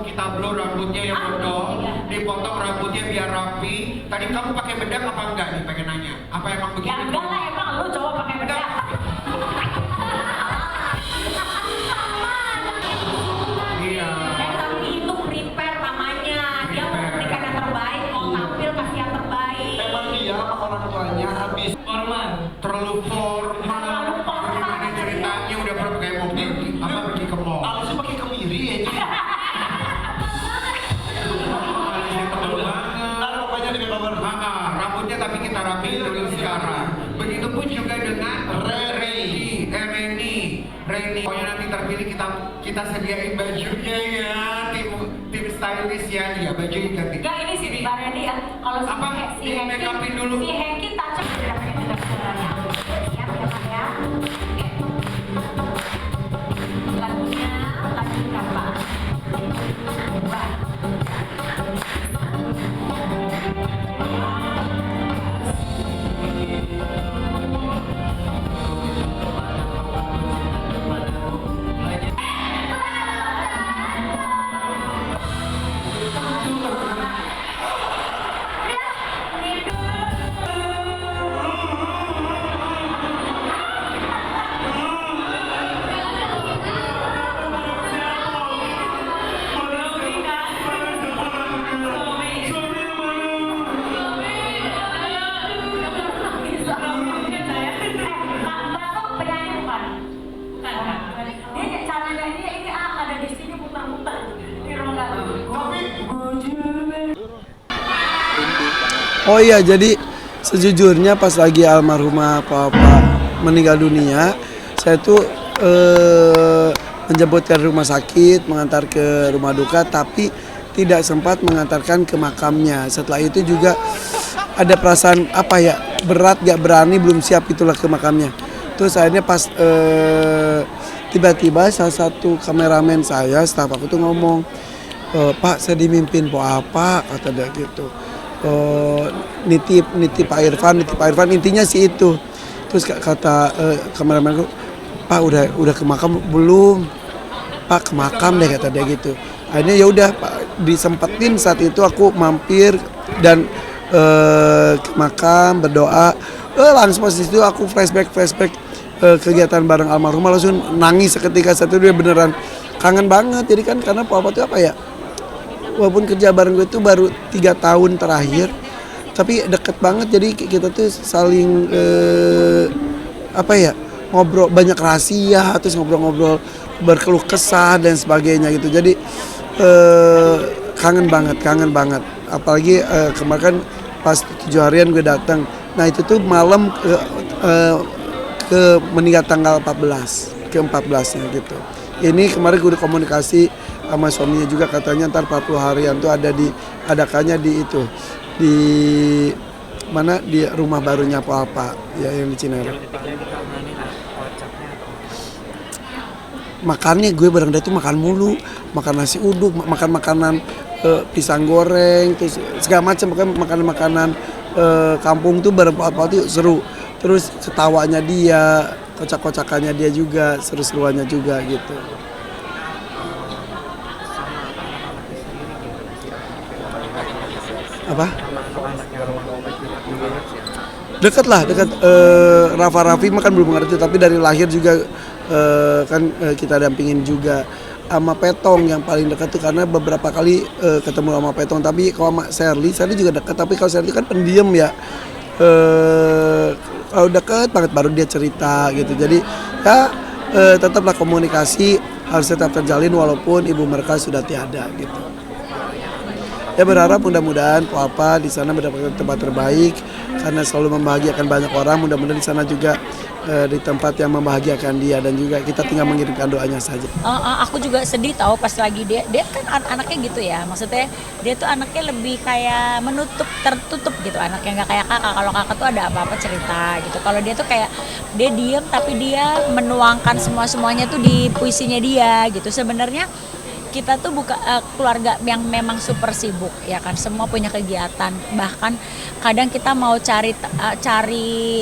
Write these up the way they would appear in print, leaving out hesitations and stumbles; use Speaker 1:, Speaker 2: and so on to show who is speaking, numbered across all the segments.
Speaker 1: dipotong, kita blow rambutnya yang gondol, dipotong rambutnya biar rapi. Tadi kamu pakai bedak apa enggak nih, pengen nanya? Apa emang begitu?
Speaker 2: Ya enggak lah, emang lu cowok pakai bedak.
Speaker 1: Iya.
Speaker 2: Tapi itu prepare namanya. Dia mau memberikan yang terbaik, mau tampil kasih yang terbaik.
Speaker 1: Emang dia sama orang tuanya habis
Speaker 3: Formal.
Speaker 1: terlalu formal. Gimana ceritanya udah pernah pakai mobil? Apa pergi ke mall?
Speaker 3: Aku sih pakai kemiri ya.
Speaker 1: Alisnya tebal banget.
Speaker 3: Ntar pokoknya di kabar.
Speaker 1: Rambutnya tapi kita rapiin dulu sekarang. Begitupun juga dengan Reni. Pokoknya nanti terpilih kita sediain bajunya ya, tim stylist ya, dia baju ganti.
Speaker 2: Enggak, ini sih Mbak Reni ya. Kalau
Speaker 1: Apa?
Speaker 2: si
Speaker 1: Di make upin dulu.
Speaker 2: Si Hengki touch up udah pakai bedak sebenarnya. Siap ya Pak ya. Oke. Lagunya lagu berapa? Dua.
Speaker 4: Oh iya, jadi sejujurnya pas lagi almarhumah papa meninggal dunia, saya tuh menjemput ke rumah sakit, mengantar ke rumah duka, tapi tidak sempat mengantarkan ke makamnya. Setelah itu juga ada perasaan apa ya, berat, gak berani, belum siap itulah ke makamnya. Terus akhirnya pas tiba-tiba salah satu kameramen saya, staf aku tuh ngomong, Pak saya dimimpin po apa, kata dia gitu. Nitip Pak Irfan, intinya sih itu. Terus kata kameramen aku, Pak udah ke makam belum? Pak ke makam deh, kata dia gitu. Akhirnya ya udah Pak, disempetin saat itu aku mampir dan ke makam berdoa. Langsung pas itu aku flashback kegiatan bareng almarhumah, langsung nangis seketika. Saat itu dia beneran kangen banget. Jadi kan karena papa tuh apa ya, walaupun kerja bareng gue itu baru 3 tahun terakhir, tapi deket banget. Jadi kita tuh saling apa ya, ngobrol banyak rahasia, terus ngobrol-ngobrol berkeluh kesah dan sebagainya gitu. Jadi kangen banget. Apalagi kemarin pas 7 harian gue datang. Nah itu tuh malam ke meninggal tanggal 14 nya gitu. Ini kemarin gue udah komunikasi sama suaminya juga, katanya ntar 40 harian tuh adakannya di itu, di mana, di rumah barunya apa ya yang di Cinere. Makannya gue bareng dia tuh makan mulu, makan nasi uduk, makan makanan pisang goreng, terus segala macam, makanan kampung tuh bareng apa tuh seru. Terus ketawanya dia, kocak-kocakannya dia juga, seru-seruannya juga gitu. Apa? Dekat. Rafa Raffi makan belum mengerti, tapi dari lahir juga kan kita dampingin juga. Sama Petong yang paling dekat tuh, karena beberapa kali ketemu sama Petong. Tapi kalau sama Sherly juga dekat, tapi kalau Sherly kan pendiam ya. Kalau deket banget baru dia cerita gitu. Jadi ya tetaplah komunikasi harus tetap terjalin walaupun ibu mereka sudah tiada gitu. Ya berharap mudah-mudahan Papa di sana mendapatkan tempat terbaik karena selalu membahagiakan banyak orang. Mudah-mudahan di sana juga di tempat yang membahagiakan dia, dan juga kita tinggal mengirimkan doanya saja.
Speaker 5: Aku juga sedih tahu pas lagi dia kan anaknya gitu ya, maksudnya dia tuh anaknya lebih kayak tertutup gitu, anaknya nggak kayak kakak. Kalau kakak tuh ada apa-apa cerita gitu, kalau dia tuh kayak dia diem tapi dia menuangkan semuanya tuh di puisinya dia gitu. Sebenarnya kita tuh keluarga yang memang super sibuk ya kan, semua punya kegiatan, bahkan kadang kita mau cari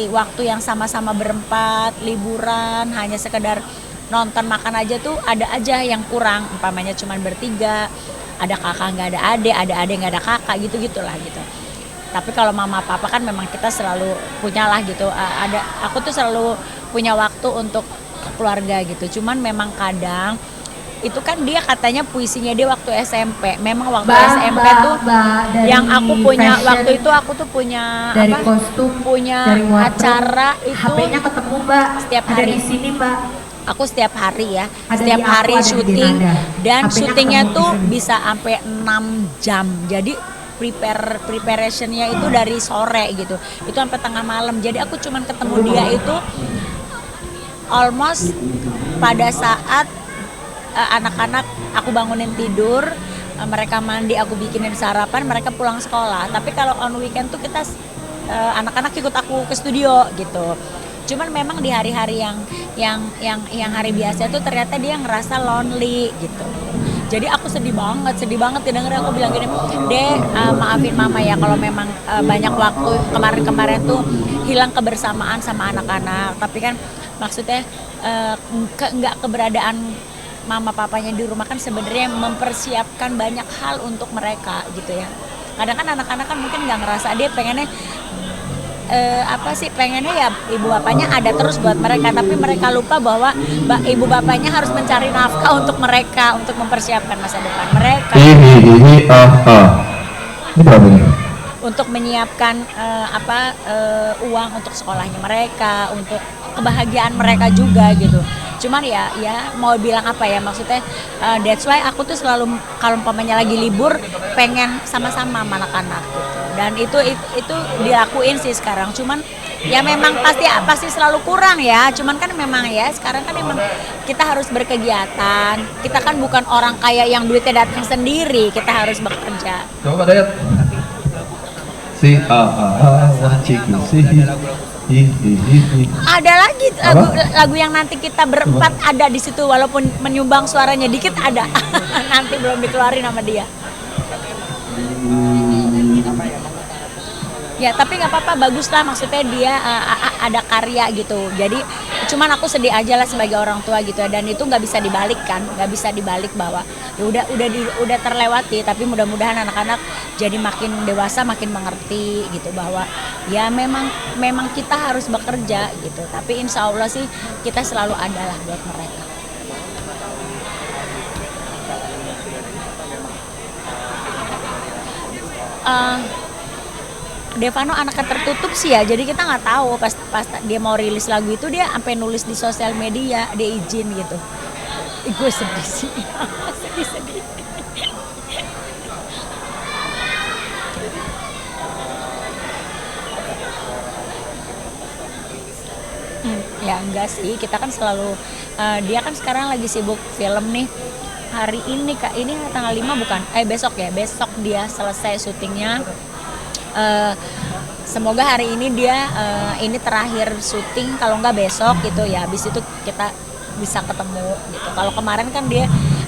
Speaker 5: waktu yang sama-sama berempat, liburan, hanya sekedar nonton makan aja tuh ada aja yang kurang, umpamanya cuma bertiga. ada kakak nggak ada adik nggak ada kakak gitu-gitulah gitu. Tapi kalau mama papa kan memang kita selalu punyalah gitu. Aku tuh selalu punya waktu untuk keluarga gitu. Cuman memang kadang itu kan dia katanya puisinya dia waktu SMP. Memang waktu SMP tuh yang aku punya waktu itu aku tuh punya
Speaker 2: dari
Speaker 5: apa?
Speaker 2: kostum,
Speaker 5: Punya
Speaker 2: dari wardrobe,
Speaker 5: acara itu
Speaker 2: HP-nya ketemu Mbak.
Speaker 5: setiap
Speaker 2: Ada
Speaker 5: hari.
Speaker 2: di sini Mbak.
Speaker 5: Aku setiap hari ya,
Speaker 2: Ada
Speaker 5: setiap
Speaker 2: di aku,
Speaker 5: hari
Speaker 2: ada di
Speaker 5: syuting
Speaker 2: Ginanda.
Speaker 5: dan
Speaker 2: HP-nya
Speaker 5: syutingnya
Speaker 2: ketemu di
Speaker 5: tuh
Speaker 2: sini.
Speaker 5: bisa sampai 6 jam. Jadi preparationnya itu dari sore gitu. Itu sampai tengah malam. Jadi aku cuman ketemu dia itu almost pada saat anak-anak aku bangunin tidur, mereka mandi, aku bikinin sarapan, mereka pulang sekolah. Tapi kalau on weekend tuh kita anak-anak ikut aku ke studio gitu. Cuman memang di hari-hari yang hari biasa tuh ternyata dia ngerasa lonely gitu. Jadi aku sedih banget dengar aku bilang gini, maafin mama ya kalau memang banyak waktu kemarin-kemarin tuh hilang kebersamaan sama anak-anak. Tapi kan maksudnya nggak keberadaan mama papanya di rumah kan sebenarnya mempersiapkan banyak hal untuk mereka gitu ya. Kadang kan anak-anak kan mungkin nggak ngerasa, dia pengennya pengennya ya ibu bapaknya ada terus buat mereka, tapi mereka lupa bahwa ibu bapaknya harus mencari nafkah untuk mereka, untuk mempersiapkan masa depan mereka,
Speaker 6: Ini berapa nih?
Speaker 5: untuk menyiapkan uang untuk sekolahnya mereka, untuk kebahagiaan mereka juga gitu. Cuman ya mau bilang apa ya, maksudnya that's why aku tuh selalu kalau umpamanya lagi libur pengen sama-sama sama anak-anak gitu. Dan itu dilakuin sih sekarang. Cuman ya memang pasti selalu kurang ya. Cuman kan memang ya sekarang kan memang kita harus berkegiatan. Kita kan bukan orang kaya yang duitnya datang sendiri. Kita harus bekerja.
Speaker 6: Coba Dayat. Si waciku si
Speaker 5: Ada lagi lagu yang nanti kita berempat ada di situ, walaupun menyumbang suaranya dikit ada. Nanti belum dikeluarin sama dia. Ya tapi nggak apa-apa, bagus lah, maksudnya dia ada karya gitu. Jadi cuman aku sedih aja lah sebagai orang tua gitu ya, dan itu nggak bisa dibalik kan, nggak bisa dibalik bahwa ya udah terlewati. Tapi mudah-mudahan anak-anak jadi makin dewasa, makin mengerti gitu bahwa ya memang kita harus bekerja gitu. Tapi insya Allah sih kita selalu ada lah buat mereka. Devano anaknya tertutup sih ya, jadi kita nggak tahu pas dia mau rilis lagu itu dia sampai nulis di sosial media dia izin gitu. Gue sedih sih, sedih. Ya enggak sih, kita kan selalu dia kan sekarang lagi sibuk film nih. Hari ini ini tanggal 5 bukan? Besok dia selesai syutingnya. Semoga hari ini dia ini terakhir syuting, kalau nggak besok gitu ya, habis itu kita bisa ketemu gitu. Kalau kemarin kan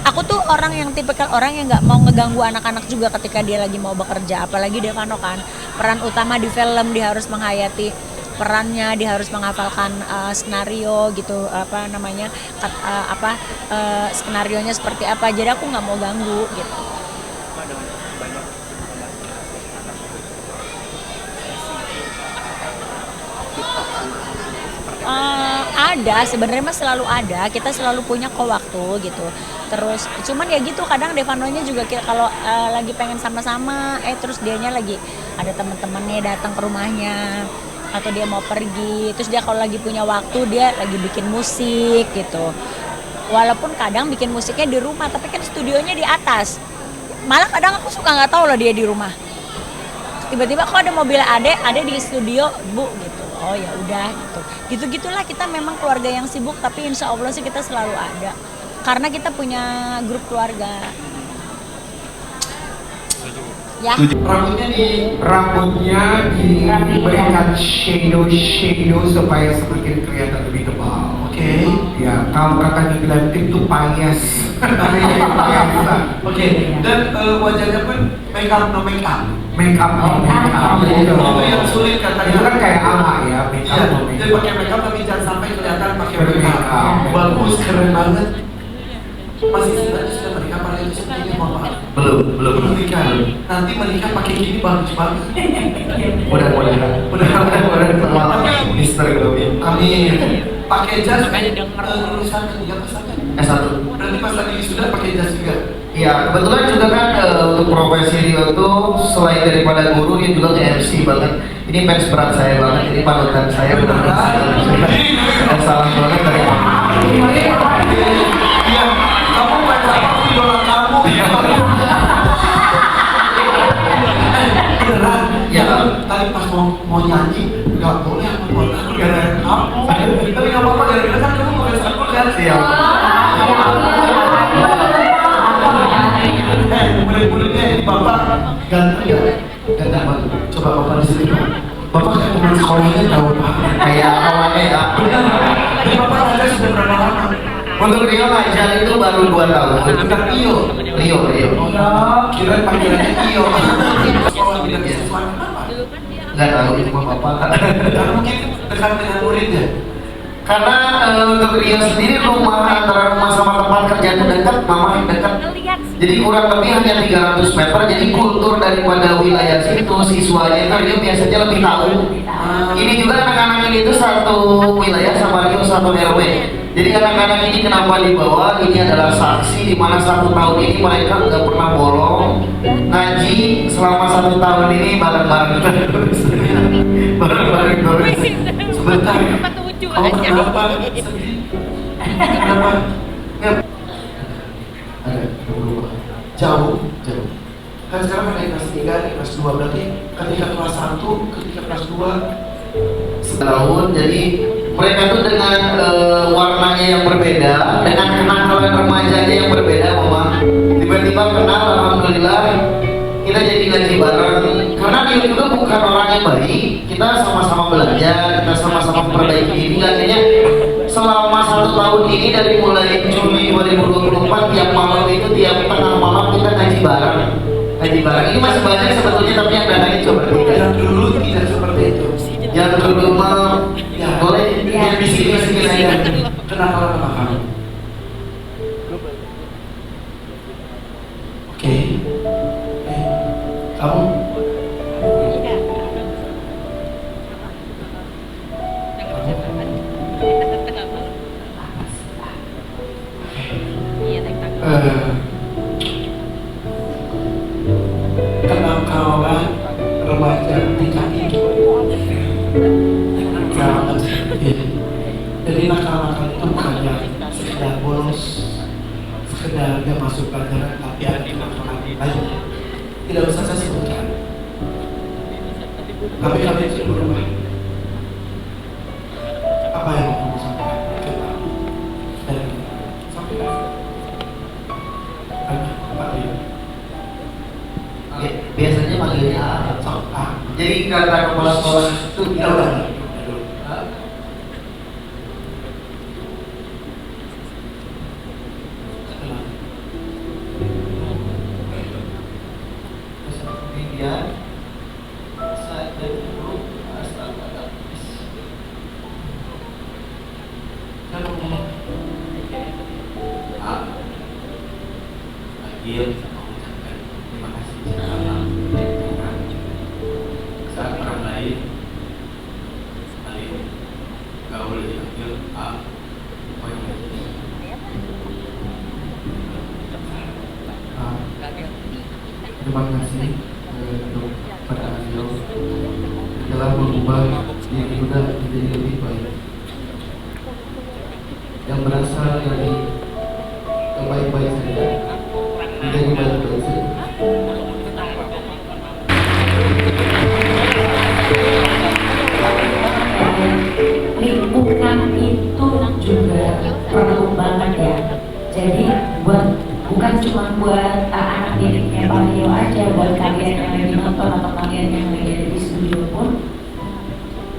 Speaker 5: aku tuh orang yang tipikal orang yang nggak mau ngeganggu anak-anak juga ketika dia lagi mau bekerja, apalagi Devano kan peran utama di film, dia harus menghayati perannya, dia harus menghafalkan skenario gitu, skenarionya seperti apa, jadi aku nggak mau ganggu gitu. Ada, sebenarnya mah selalu ada, kita selalu punya kok waktu gitu. Terus cuman ya gitu, kadang Devanonya juga kalau lagi pengen sama-sama, terus dianya lagi ada teman-temannya datang ke rumahnya atau dia mau pergi, terus dia kalau lagi punya waktu dia lagi bikin musik gitu. Walaupun kadang bikin musiknya di rumah, tapi kan studionya di atas. Malah kadang aku suka nggak tahu loh dia di rumah. Tiba-tiba kok ada mobil ada di studio, Bu gitu. Oh ya udah gitu. Gitulah, kita memang keluarga yang sibuk, tapi insya Allah sih kita selalu ada. Karena kita punya grup keluarga. Ya.
Speaker 1: Rambutnya diberikan shadow supaya semakin kelihatan lebih tebal.
Speaker 3: Oke.
Speaker 1: Ya, kalau kata dibilang itu payas.
Speaker 3: Oke. Dan wajahnya pun make up.
Speaker 1: Make up.
Speaker 3: Itu yang sulit katanya.
Speaker 1: Itu kan kayak ala ya, make
Speaker 3: Iya,
Speaker 1: up.
Speaker 3: jadi pakai make up tapi jangan sampai kelihatan pakai make up.
Speaker 1: Make up.
Speaker 3: Bagus, keren banget. Masih sudah menikah pada itu sepertinya mohon maaf.
Speaker 6: Belum
Speaker 3: Belum nikah. Nanti menikah pakai gini bagus banget. Mudah-mudahan sama
Speaker 6: Mister Globi
Speaker 3: amin. Pakai jas lulusan ketiga pesantren.
Speaker 6: S1.
Speaker 3: Berarti pas tadi sudah pakai jas juga.
Speaker 6: Ya, kebetulan juga kan untuk profesi Rio tuh selain daripada guru, dia juga MC banget. Ini fans berat saya banget, ini panutan saya benar-benar. Dan salam banget dari
Speaker 3: Iya, kamu baca apa idola kamu? Beneran?
Speaker 6: Ya.
Speaker 3: Tadi pas mau nyanyi, nggak boleh aku buat aku gara-gara kamu. Tapi nggak apa-apa gara-gara kan kamu mau ngasih aku kan?
Speaker 6: Siap.
Speaker 3: Murid-muridnya ini bapak ganteng ya? Ganteng banget. Coba bapak di sini. Bapak kan teman sekolahnya tahu pak.
Speaker 6: Kayak kawannya ya.
Speaker 3: Benar. Jadi bapak ngajar sudah berapa lama?
Speaker 6: Untuk Rio ngajar itu baru 2 tahun.
Speaker 3: Bukan Iyo.
Speaker 6: Rio.
Speaker 3: Oh ya, kira panggilannya Iyo. Sekolah bidang siswa apa?
Speaker 6: Nggak tahu itu mah bapak.
Speaker 3: Karena mungkin dekat dengan muridnya.
Speaker 6: Karena untuk Rio sendiri rumah antara rumah sama tempat kerja itu dekat, mama dekat. Jadi kurang lebih hanya 300 meter. Jadi kultur daripada wilayah situ siswanya itu Rio biasanya lebih tahu. Ini juga anak-anak ini tuh satu wilayah sama Rio satu RW. Jadi anak-anak ini kenapa dibawa? Ini adalah saksi di mana 1 tahun ini mereka nggak pernah bolong ngaji selama 1 tahun ini bareng-bareng terus. Bareng-bareng terus.
Speaker 3: Sebentar. Kamu kenapa sedih? Kenapa? Ya. Ada berubah. Jauh. Kan sekarang kan kelas 3 nih, kelas 2 berarti ketika kelas 1, ketika kelas 2
Speaker 6: Setahun, jadi mereka tuh dengan warnanya yang berbeda, dengan kenakalan remajanya yang berbeda, mama. Tiba-tiba kenal, alhamdulillah kita jadi ngaji bareng. Karena dia juga bukan orang yang baik, kita sama-sama belajar, kita sama-sama memperbaiki diri. Akhirnya selama 1 tahun ini dari mulai Juli 2024 tiap malam itu tiap tengah malam kita ngaji bareng. Ini masih banyak sebetulnya tapi yang datangin coba kita.
Speaker 3: yang dulu tidak seperti itu.
Speaker 6: Yang dulu mah
Speaker 3: Ya,
Speaker 6: boleh yang di sini aja.
Speaker 3: kenapa kamu? Oke. Kamu kenakalan remaja tingkat ini jangan seperti ini. Jadi nakal-nakal itu bukannya sekedar bolos, sekedar gak masuk pelajaran, tapi ada kenakalan lain. Tidak usah saya sebutkan. Tapi kami itu berubah. Apa yang mau kamu sampaikan ke kami? Dan sampaikan. Pak Rio.
Speaker 6: Biasanya panggilnya A. Jadi kata kepala sekolah itu
Speaker 3: Ya udah.
Speaker 6: kemudian saya dulu astaga. Agil mengucapkan terima kasih secara Tuhan. Saat orang lain paling gak boleh dipanggil A.
Speaker 3: Terima kasih untuk pada Agil telah mengubah diri muda menjadi lebih baik, yang berasal dari kebaik-baik saja menjadi baik-baik saja.
Speaker 7: Lingkungan itu juga perlu banget ya. Jadi bukan cuma buat anak didiknya Pak Rio aja, buat kalian yang lagi nonton atau kalian yang lagi ada di studio pun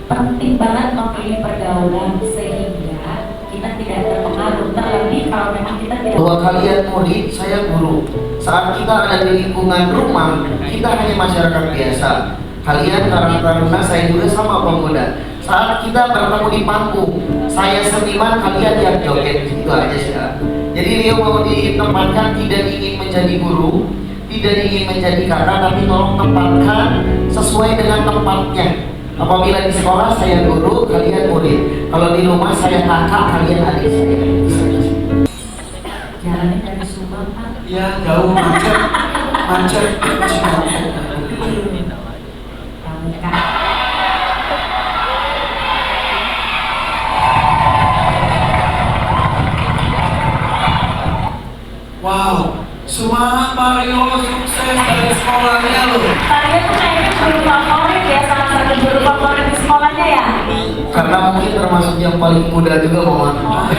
Speaker 7: penting banget memilih pergaulan sehingga kita tidak terpengaruh, terlebih kalau memang kita tidak.
Speaker 6: Bahwa kalian murid, saya guru. Saat kita ada di lingkungan rumah, kita hanya masyarakat biasa. Kalian taruna, saya juga sama pemuda. Saat kita bertemu di panggung, saya seniman, kalian yang joget, gitu aja sih. Jadi Rio mau ditempatkan tidak ingin menjadi guru, tidak ingin menjadi kakak, tapi tolong tempatkan sesuai dengan tempatnya. Apabila di sekolah saya guru, kalian murid. Kalau di rumah saya kakak, kalian adik saya.
Speaker 7: Jalannya dari Subang, Pak.
Speaker 3: Ya jauh macet, macet.
Speaker 7: Pramuka.
Speaker 3: Wow, semangat Mario, sukses dari sekolahnya loh.
Speaker 7: Kalian tuh kayaknya guru favorit ya, salah satu guru favorit di sekolahnya ya?
Speaker 6: Karena mungkin termasuk yang paling muda juga Mama.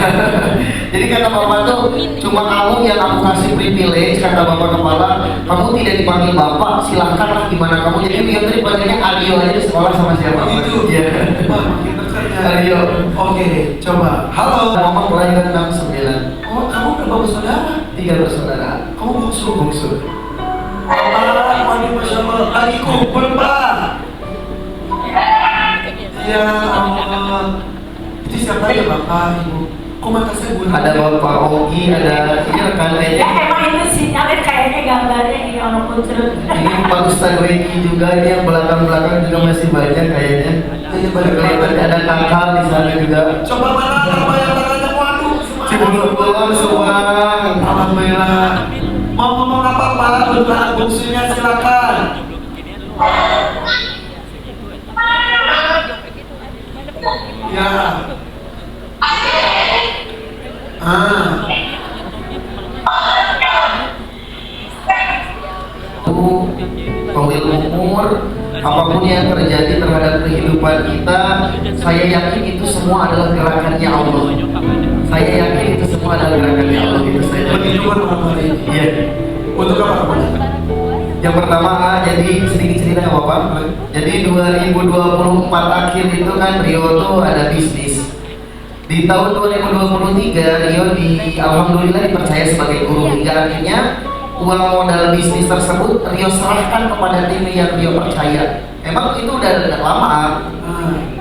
Speaker 6: Jadi kata Bapak tuh, cuma kamu yang aku kasih privilege, kata Bapak Kepala, kamu tidak dipanggil Bapak, silahkanlah gimana kamu. Jadi dia tadi panggilnya Aryo aja di sekolah sama siapa?
Speaker 3: Itu.
Speaker 6: Iya.
Speaker 3: Wah, makin terkenal.
Speaker 6: Aryo.
Speaker 3: Oke deh, coba. Halo.
Speaker 6: Mama kelahiran 69.
Speaker 3: Oh, kamu berapa bersaudara?
Speaker 6: 3 bersaudara.
Speaker 3: Kamu bungsu.
Speaker 6: Bungsu.
Speaker 3: Waduh, Masya Allah. Lagi kumpul, Pak. Ya Allah. Itu siapa ya Bapak, Ibu? Kok mata saya buram?
Speaker 6: Ada Bapak Ogi, ada ini rekan
Speaker 7: Ya
Speaker 6: lainnya.
Speaker 7: emang itu sinyalnya kayaknya gambarnya ini orang kuncrut.
Speaker 6: Ini Pak Ustadz Weki juga, ini yang belakang-belakang juga masih banyak kayaknya.
Speaker 3: Iya, banyak.
Speaker 6: Ada kakak di sana juga.
Speaker 3: Coba mana nama yang tangannya? Waduh,
Speaker 6: Cibubur Kulon, Subang.
Speaker 3: Alhamdulillah. Mau ngomong apa Pak? Untuk anak bungsunya silakan. Ya.
Speaker 6: Pawil umur, apapun yang terjadi terhadap kehidupan kita, saya yakin itu semua adalah gerakannya Allah. Saya yakin itu semua adalah gerakannya Allah. Itu saya.
Speaker 3: Begitu kan Bapak ini.
Speaker 6: Iya.
Speaker 3: Untuk apa Pak?
Speaker 6: Yang pertama, jadi sedikit cerita nggak apa-apa. Jadi 2024 akhir itu kan Rio tuh ada bisnis. Di tahun 2023 Rio alhamdulillah dipercaya sebagai guru, hingga akhirnya uang modal bisnis tersebut Rio serahkan kepada tim yang Rio percaya. Emang itu udah lama.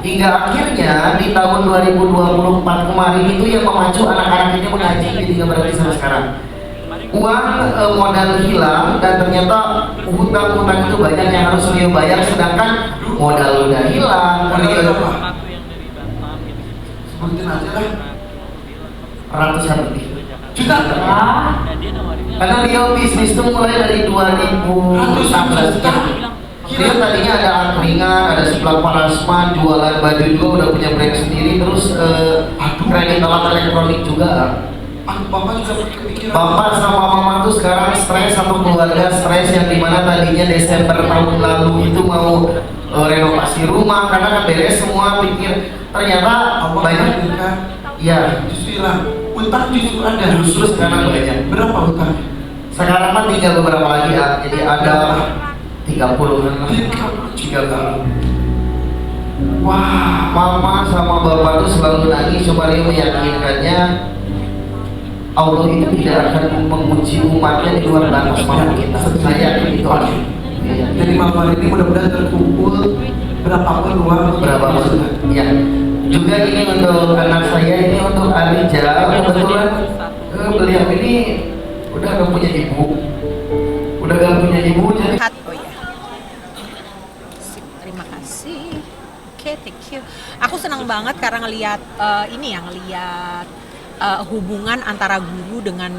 Speaker 6: Hingga akhirnya di tahun 2024 kemarin itu yang memacu anak-anak ini mengaji, jadi berarti sampai sekarang. Uang modal hilang dan ternyata hutang-hutang itu banyak yang harus Rio bayar, sedangkan modal udah hilang. Rio
Speaker 3: Sebutin aja lah.
Speaker 6: ratusan lebih
Speaker 3: Juta.
Speaker 6: karena Rio bisnis itu mulai dari 2016. Rio tadinya ada angkringan, ada sebelah parasman, jualan baju juga, udah punya brand sendiri, terus kredit alat elektronik juga.
Speaker 3: Bapak juga kepikiran.
Speaker 6: Bapak sama mama tuh sekarang stres, satu keluarga stres, yang dimana tadinya Desember tahun lalu itu mau renovasi rumah karena kan beres semua, pikir ternyata banyak
Speaker 3: kan?
Speaker 6: ya
Speaker 3: Justru hilang. Utang justru ada.
Speaker 6: justru sekarang banyak.
Speaker 3: Berapa utangnya?
Speaker 6: Sekarang kan tinggal beberapa lagi ya, jadi ada 30 kan. 30.
Speaker 3: Wah.
Speaker 6: Mama sama bapak tuh selalu nangis, coba dia meyakinkannya Allah itu tidak akan menguji umatnya di luar batas mampu kita. Saya yakin itu aja.
Speaker 3: Jadi malam ini mudah-mudahan terkumpul berapapun uang.
Speaker 6: Berapa ya. Juga ini untuk anak saya, ini untuk Arija. Kebetulan beliau ini udah gak punya ibu, jadi
Speaker 2: Oh ya. Terima kasih. Oke, thank you. Aku senang banget karena ngelihat ngelihat hubungan antara guru dengan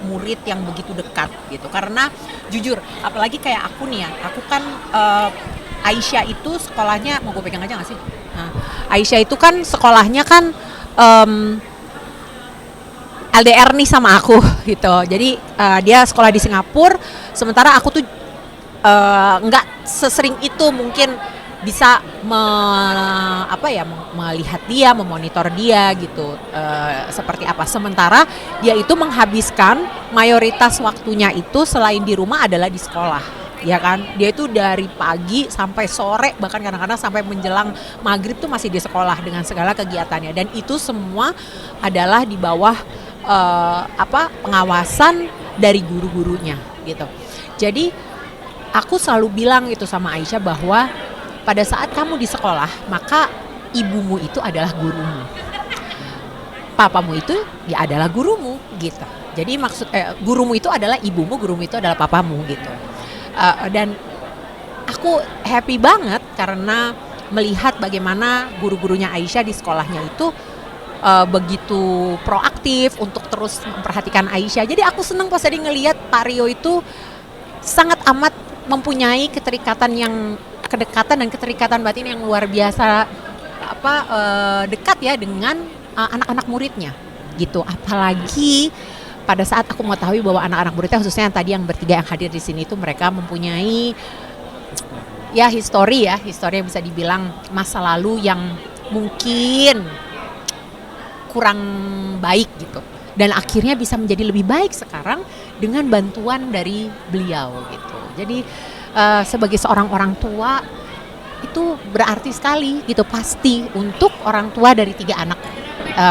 Speaker 2: murid yang begitu dekat gitu. Karena jujur, apalagi kayak aku nih ya, aku kan Aisyah itu sekolahnya, mau gue pegang aja nggak sih? Nah, Aisyah itu kan sekolahnya kan LDR nih sama aku gitu. Jadi dia sekolah di Singapura, sementara aku tuh nggak sesering itu mungkin bisa melihat dia, memonitor dia gitu, seperti apa. Sementara dia itu menghabiskan mayoritas waktunya itu selain di rumah adalah di sekolah, ya kan. Dia itu dari pagi sampai sore, bahkan kadang-kadang sampai menjelang maghrib tuh masih di sekolah dengan segala kegiatannya. Dan itu semua adalah di bawah pengawasan dari guru-gurunya gitu. Jadi aku selalu bilang itu sama Aisyah bahwa pada saat kamu di sekolah, maka ibumu itu adalah gurumu. papamu itu ya adalah gurumu gitu. Jadi gurumu itu adalah ibumu, gurumu itu adalah papamu gitu. Dan aku happy banget karena melihat bagaimana guru-gurunya Aisyah di sekolahnya itu begitu proaktif untuk terus memperhatikan Aisyah. Jadi aku senang pas tadi ngelihat Pak Rio itu sangat amat mempunyai kedekatan dan keterikatan batin yang luar biasa dekat ya dengan anak-anak muridnya gitu. Apalagi pada saat aku mengetahui bahwa anak-anak muridnya, khususnya yang tadi yang bertiga yang hadir di sini itu mereka mempunyai ya histori yang bisa dibilang masa lalu yang mungkin kurang baik gitu, dan akhirnya bisa menjadi lebih baik sekarang dengan bantuan dari beliau gitu. Jadi sebagai seorang orang tua itu berarti sekali gitu pasti untuk orang tua dari 3 anak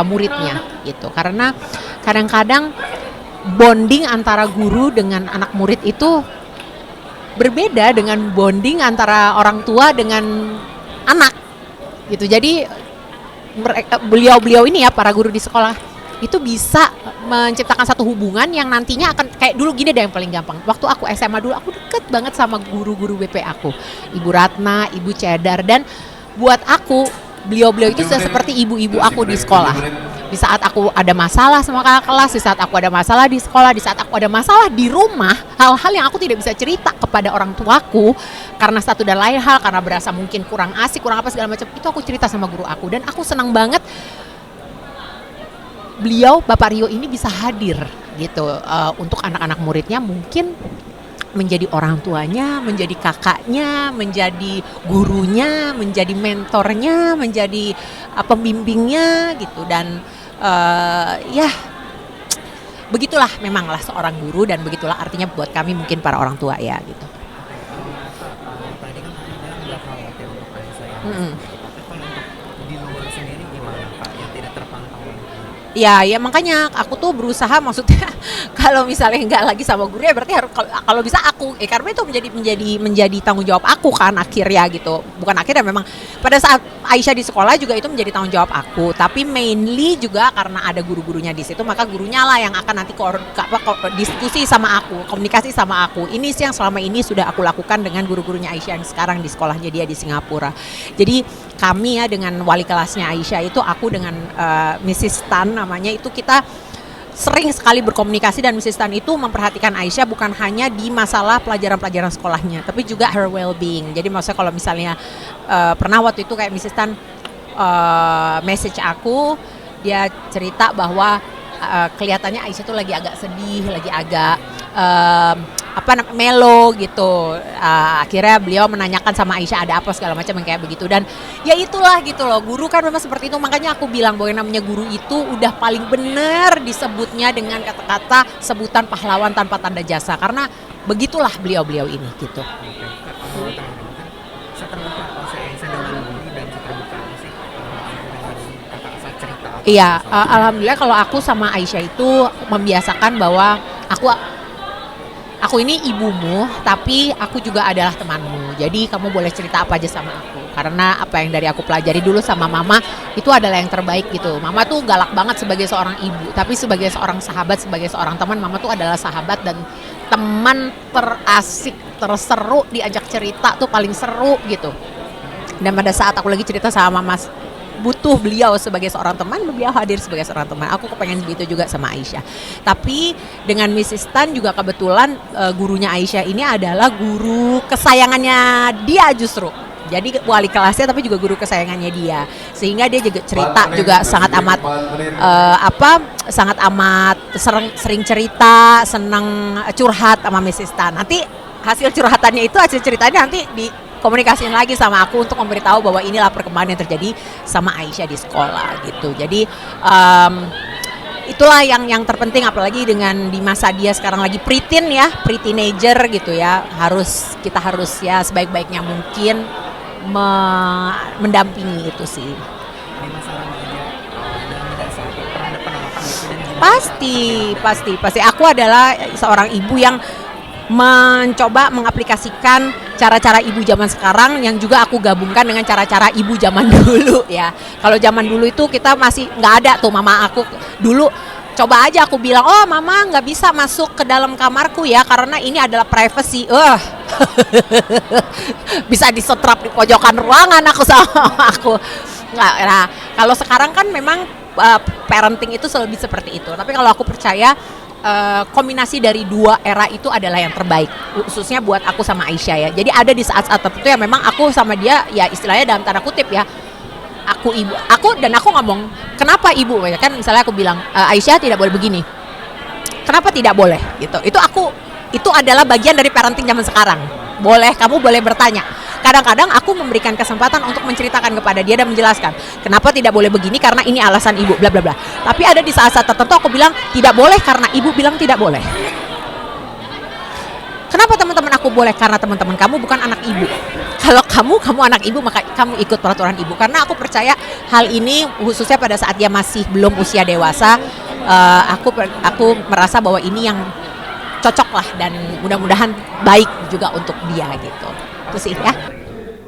Speaker 2: muridnya gitu, karena kadang-kadang bonding antara guru dengan anak murid itu berbeda dengan bonding antara orang tua dengan anak gitu. Jadi beliau ini ya, para guru di sekolah itu bisa menciptakan satu hubungan yang nantinya akan kayak dulu gini deh yang paling gampang. Waktu aku SMA dulu aku deket banget sama guru-guru BP aku, Ibu Ratna, Ibu Cedar, dan buat aku beliau-beliau itu sudah seperti ibu-ibu aku di sekolah. Di saat aku ada masalah sama kakak kelas, di saat aku ada masalah di sekolah, di saat aku ada masalah di rumah, hal-hal yang aku tidak bisa cerita kepada orang tuaku karena satu dan lain hal, karena berasa mungkin kurang asik, kurang apa segala macam, itu aku cerita sama guru aku. Dan aku senang banget beliau, Bapak Rio ini bisa hadir gitu untuk anak-anak muridnya, mungkin menjadi orang tuanya, menjadi kakaknya, menjadi gurunya, menjadi mentornya, menjadi pembimbingnya gitu. Dan ya begitulah memanglah seorang guru, dan begitulah artinya buat kami mungkin para orang tua ya gitu.
Speaker 8: Tadi kan ada khawatir untuk Aisyah ya. Tapi kalau untuk di luar sendiri gimana Pak, yang tidak terpantau?
Speaker 2: Ya makanya aku tuh berusaha, maksudnya kalau misalnya nggak lagi sama guru ya berarti harus kalau bisa aku, karena itu menjadi tanggung jawab aku kan akhirnya gitu. Bukan akhirnya, memang pada saat Aisyah di sekolah juga itu menjadi tanggung jawab aku, tapi mainly juga karena ada guru-gurunya di situ, maka gurunya lah yang akan nanti diskusi sama aku, komunikasi sama aku. Ini sih yang selama ini sudah aku lakukan dengan guru-gurunya Aisyah yang sekarang di sekolahnya dia di Singapura. Jadi kami ya dengan wali kelasnya Aisyah itu, aku dengan Mrs. Tan namanya itu, kita sering sekali berkomunikasi, dan Mrs. Tan itu memperhatikan Aisyah bukan hanya di masalah pelajaran-pelajaran sekolahnya, tapi juga her well-being. Jadi maksudnya kalau misalnya pernah waktu itu kayak Mrs. Tan message aku, dia cerita bahwa kelihatannya Aisyah tuh lagi agak sedih, lagi agak melo gitu. Akhirnya beliau menanyakan sama Aisyah ada apa segala macam yang kayak begitu, dan ya itulah gitu loh, guru kan memang seperti itu. Makanya aku bilang bahwa yang namanya guru itu udah paling benar disebutnya dengan kata-kata sebutan pahlawan tanpa tanda jasa, karena begitulah beliau-beliau ini gitu.
Speaker 8: Seterbuka apa sih Aisyah dengan guru dan seterbuka apa sih kakak saat cerita?
Speaker 2: Iya, alhamdulillah kalau aku sama Aisyah itu membiasakan bahwa aku ini ibumu, tapi aku juga adalah temanmu. Jadi kamu boleh cerita apa aja sama aku, karena apa yang dari aku pelajari dulu sama mama itu adalah yang terbaik gitu. Mama tuh galak banget sebagai seorang ibu, tapi sebagai seorang sahabat, sebagai seorang teman, mama tuh adalah sahabat dan teman terasik, terseru, diajak cerita tuh paling seru gitu. Dan pada saat aku lagi cerita sama mama butuh beliau sebagai seorang teman, beliau hadir sebagai seorang teman. Aku kepengen begitu juga sama Aisyah. Tapi dengan Mrs. Tan juga kebetulan gurunya Aisyah ini adalah guru kesayangannya dia justru. Jadi wali kelasnya tapi juga guru kesayangannya dia. Sehingga dia juga cerita juga sangat amat sering cerita, senang curhat sama Mrs. Tan. Nanti hasil curhatannya itu, hasil ceritanya nanti komunikasiin lagi sama aku untuk memberitahu bahwa inilah perkembangan yang terjadi sama Aisyah di sekolah gitu. Jadi itulah yang terpenting, apalagi dengan di masa dia sekarang lagi pre-teenager gitu ya. Kita harus ya sebaik-baiknya mungkin mendampingi itu sih.
Speaker 8: Di masa remaja dan tidak saat pernah ada penolakan gitu, dan gimana?
Speaker 2: Pasti. Aku adalah seorang ibu yang mencoba mengaplikasikan cara-cara ibu zaman sekarang yang juga aku gabungkan dengan cara-cara ibu zaman dulu ya. Kalau zaman dulu itu kita masih nggak ada tuh, mama aku dulu coba aja aku bilang, oh mama nggak bisa masuk ke dalam kamarku ya karena ini adalah privacy. Bisa disetrap di pojokan ruangan aku sama aku. Nggak, nah kalau sekarang kan memang parenting itu lebih seperti itu. Tapi kalau aku percaya kombinasi dari dua era itu adalah yang terbaik, khususnya buat aku sama Aisyah ya. Jadi ada di saat-saat tertentu ya memang aku sama dia ya istilahnya dalam tanda kutip ya, aku ibu, aku ngomong kenapa ibu ya kan, misalnya aku bilang Aisyah tidak boleh begini, kenapa tidak boleh gitu. Itu adalah bagian dari parenting zaman sekarang. Kamu boleh bertanya. Kadang-kadang aku memberikan kesempatan untuk menceritakan kepada dia dan menjelaskan kenapa tidak boleh begini karena ini alasan ibu bla bla bla. Tapi ada di saat-saat tertentu aku bilang tidak boleh karena ibu bilang tidak boleh. Kenapa teman-teman aku boleh? Karena teman-teman kamu bukan anak ibu. Kalau kamu anak ibu maka kamu ikut peraturan ibu. Karena aku percaya hal ini khususnya pada saat dia masih belum usia dewasa, aku merasa bahwa ini yang cocok lah dan mudah-mudahan baik juga untuk dia gitu. Itu sih ya.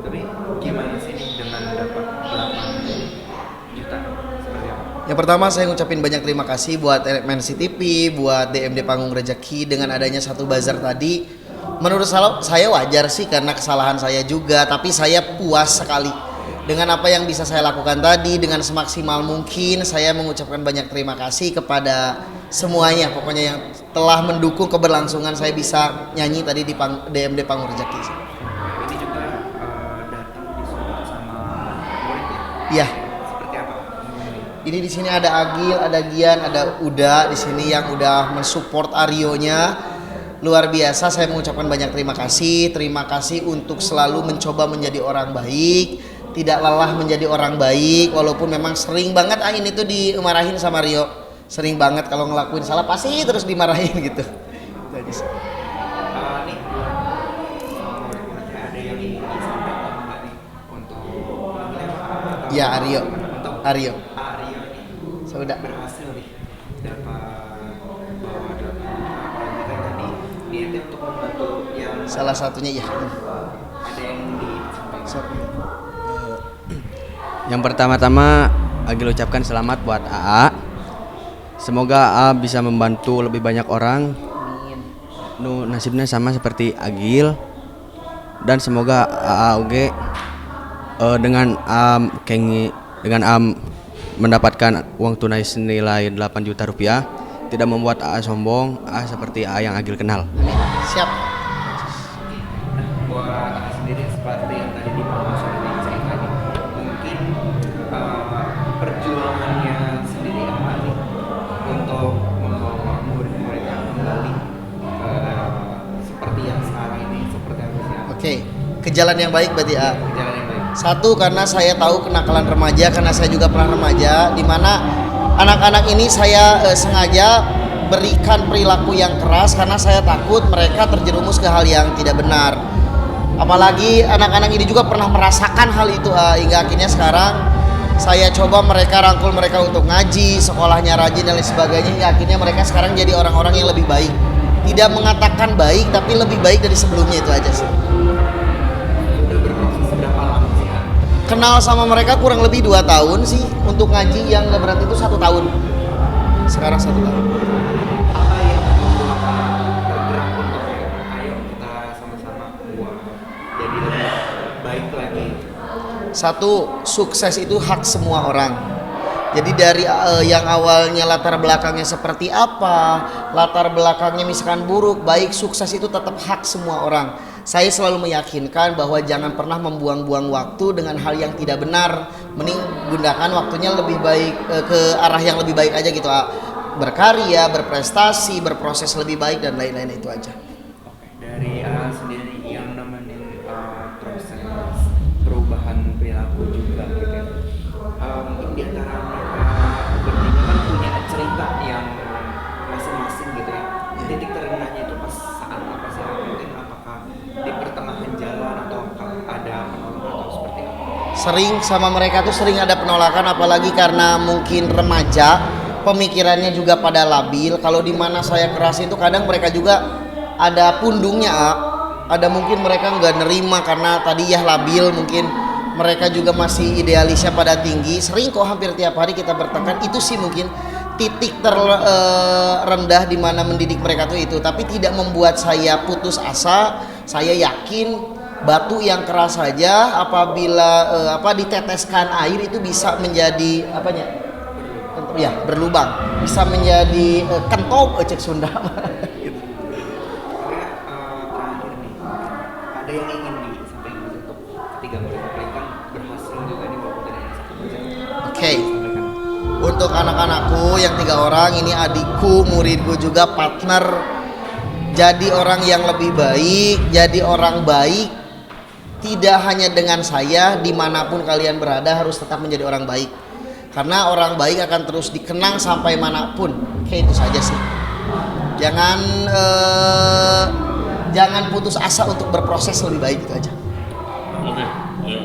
Speaker 8: Tapi gimana sih dengan dapat 8 juta seperti apa?
Speaker 6: Yang pertama saya ngucapin banyak terima kasih buat MNC TV, buat DMD Panggung Rezeki dengan adanya satu bazar tadi. Menurut saya wajar sih karena kesalahan saya juga, tapi saya puas sekali dengan apa yang bisa saya lakukan tadi dengan semaksimal mungkin. Saya mengucapkan banyak terima kasih kepada semuanya pokoknya yang telah mendukung keberlangsungan saya bisa nyanyi tadi di DMD Panggung Rezeki.
Speaker 8: Ini juga datang disupport sama murid ya?
Speaker 6: Iya.
Speaker 8: Seperti apa?
Speaker 6: Ini di sini ada Agil, ada Gian, ada Uda di sini yang udah mensupport Aryo-nya. Luar biasa, saya mengucapkan banyak terima kasih. Terima kasih untuk selalu mencoba menjadi orang baik, tidak lelah menjadi orang baik walaupun memang sering banget ini tuh dimarahin sama Rio. Sering banget kalau ngelakuin salah pasti terus dimarahin gitu.
Speaker 8: Nih, ada yang ingin disampaikan nggak nih untuk
Speaker 6: Ya Aryo.
Speaker 8: untuk
Speaker 6: Aryo.
Speaker 8: Aryo nih
Speaker 6: Sudah.
Speaker 8: berhasil nih dapat bawa 8 juta tadi niatnya untuk membantu yang
Speaker 6: Salah satunya ya.
Speaker 8: ada yang disampaikan.
Speaker 9: Yang pertama-tama Agil ucapkan selamat buat AA. Semoga AA bisa membantu lebih banyak orang. Nasibnya sama seperti Agil. Dan semoga AA oge dengan mendapatkan uang tunai senilai 8 juta rupiah tidak membuat AA sombong. AA seperti AA yang Agil kenal.
Speaker 6: Siap.
Speaker 8: Buat AA sendiri seperti yang tadi dipromosi cerita nih, mungkin perjuangannya sendiri apa nih untuk membawa murid-muridnya kembali seperti yang sekarang ini, seperti apa sih?
Speaker 6: Oke, ke jalan yang baik berarti A.
Speaker 8: Jalan yang baik.
Speaker 6: Satu, karena saya tahu kenakalan remaja, karena saya juga pernah remaja, di mana anak-anak ini saya sengaja berikan perilaku yang keras karena saya takut mereka terjerumus ke hal yang tidak benar. Apalagi anak-anak ini juga pernah merasakan hal itu hingga akhirnya sekarang saya coba rangkul mereka untuk ngaji, sekolahnya rajin dan lain sebagainya, hingga akhirnya mereka sekarang jadi orang-orang yang lebih baik. Tidak mengatakan baik, tapi lebih baik dari sebelumnya, itu aja sih.
Speaker 8: Udah berproses berapa lama sih?
Speaker 6: Kenal sama mereka kurang lebih 2 tahun sih. Untuk ngaji yang gak berat itu 1 tahun. Sekarang 1 tahun.
Speaker 8: Apa yang membuat tergerak untuk ayo kita sama-sama buat jadi lebih baik lagi?
Speaker 6: Satu, sukses itu hak semua orang. Jadi dari yang awalnya latar belakangnya seperti apa, latar belakangnya misalkan buruk, baik, sukses itu tetap hak semua orang. Saya selalu meyakinkan bahwa jangan pernah membuang-buang waktu dengan hal yang tidak benar. Mending gunakan waktunya lebih baik ke arah yang lebih baik aja gitu. Berkarya, berprestasi, berproses lebih baik dan lain-lain, itu aja.
Speaker 8: Dari sendiri yang nemenin proses perubahan perilaku juga gitu ya. Mungkin di antara mereka bertiga kan punya cerita yang masing-masing gitu ya. Titik terendahnya itu pas saat apa sih? Mungkin apakah di pertengahan jalan atau ada penolakan atau seperti apa?
Speaker 6: Sering sama mereka tuh sering ada penolakan, apalagi karena mungkin remaja, pemikirannya juga pada labil. Kalau di mana saya keras itu kadang mereka juga ada pundungnya, ada mungkin mereka nggak nerima karena tadi ya labil, mungkin mereka juga masih idealisnya pada tinggi. Sering kok hampir tiap hari kita bertengkar, itu sih mungkin titik terendah di mana mendidik mereka tuh itu. Tapi tidak membuat saya putus asa. Saya yakin batu yang keras saja apabila diteteskan air itu bisa menjadi apanya? Ya, berlubang. Bisa menjadi kentop cek Sunda.
Speaker 8: Terakhir nih, ada yang ingin disampaikan untuk ketiga murid-murid kan berhasil juga nih walaupun tidak hanya satu saja.
Speaker 6: Oke. Untuk anak-anakku yang 3 orang, ini adikku, muridku juga, partner. Jadi orang yang lebih baik, jadi orang baik. Tidak hanya dengan saya, dimanapun kalian berada harus tetap menjadi orang baik. Karena orang baik akan terus dikenang sampai manapun. Kayak itu saja sih. Jangan putus asa untuk berproses lebih baik, itu aja.
Speaker 10: Oke, ya,